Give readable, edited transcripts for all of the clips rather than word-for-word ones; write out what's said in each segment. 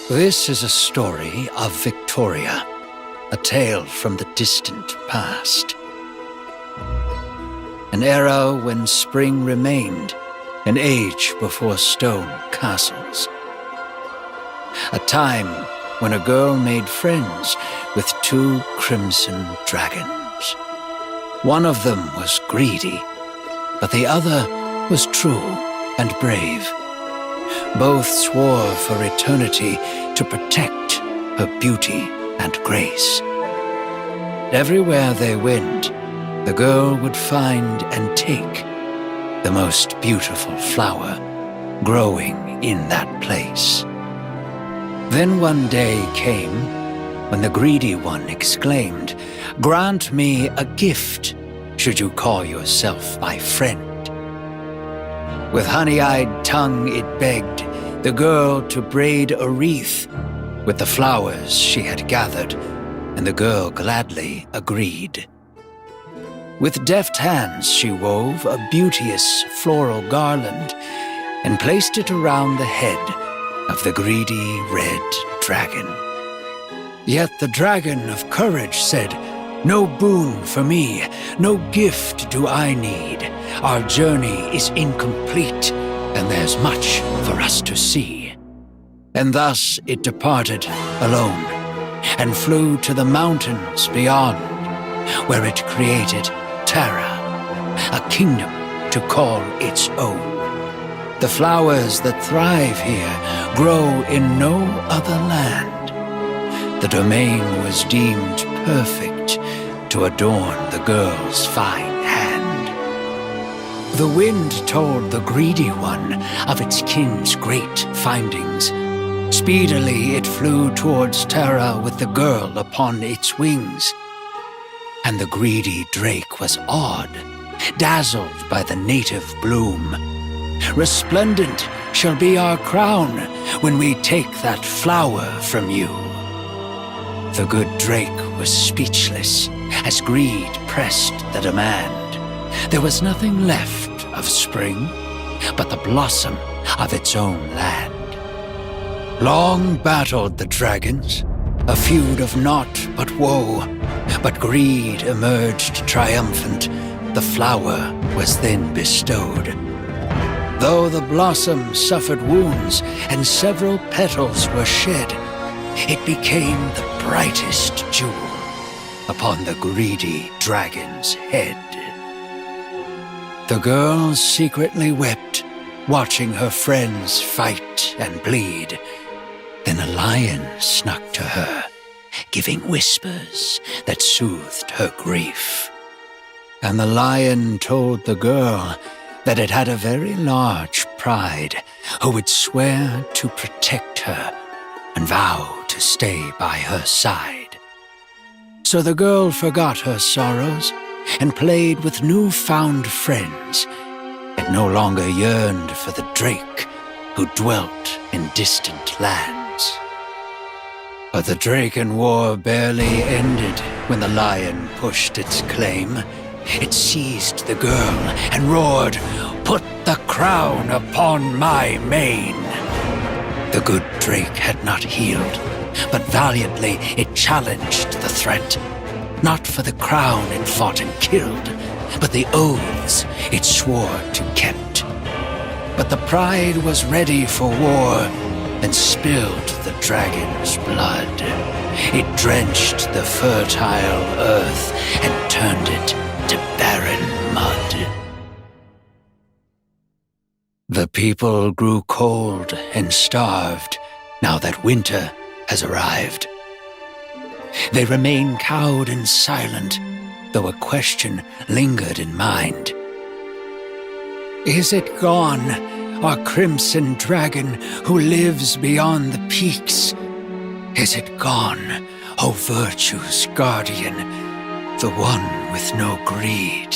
This is a story of Victoria, a tale from the distant past. An era when spring remained, an age before stone castles. A time when a girl made friends with two crimson dragons. One of them was greedy, but the other was true and brave. Both swore for eternity to protect her beauty and grace. Everywhere they went, the girl would find and take the most beautiful flower growing in that place. Then one day came when the greedy one exclaimed, "Grant me a gift, should you call yourself my friend." With honey-eyed tongue it begged the girl to braid a wreath with the flowers she had gathered, and the girl gladly agreed. With deft hands she wove a beauteous floral garland and placed it around the head of the greedy red dragon. Yet the dragon of courage said, "No boon for me, no gift do I need. Our journey is incomplete, and there's much for us to see." And thus it departed alone, and flew to the mountains beyond, where it created Terra, a kingdom to call its own. The flowers that thrive here grow in no other land. The domain was deemed perfect to adorn the girl's fine hand. The wind told the greedy one of its kin's great findings. Speedily it flew towards Terra with the girl upon its wings. And the greedy drake was awed, dazzled by the native bloom. "Resplendent shall be our crown when we take that flower from you." The good drake was speechless as greed pressed the demand. There was nothing left of spring but the blossom of its own land. Long battled the dragons, a feud of naught but woe, but greed emerged triumphant. The flower was then bestowed. Though the blossom suffered wounds and several petals were shed, it became the brightest jewel upon the greedy dragon's head. The girl secretly wept, watching her friends fight and bleed. Then a lion snuck to her, giving whispers that soothed her grief. And the lion told the girl that it had a very large pride, who would swear to protect her and vow to stay by her side. So the girl forgot her sorrows and played with newfound friends, and no longer yearned for the drake who dwelt in distant lands. But the Draken War barely ended when the lion pushed its claim. It seized the girl and roared, "Put the crown upon my mane!" The good drake had not healed, but valiantly it challenged the threat. Not for the crown it fought and killed, but the oaths it swore to kept. But the pride was ready for war and spilled the dragon's blood. It drenched the fertile earth and turned it to barren mud. The people grew cold and starved now that winter has arrived. They remain cowed and silent, though a question lingered in mind. Is it gone, our crimson dragon who lives beyond the peaks? Is it gone, O virtue's guardian, the one with no greed?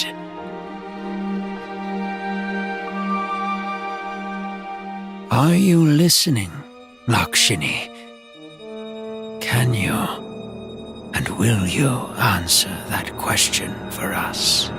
Are you listening, Lakshini? Can you and will you answer that question for us?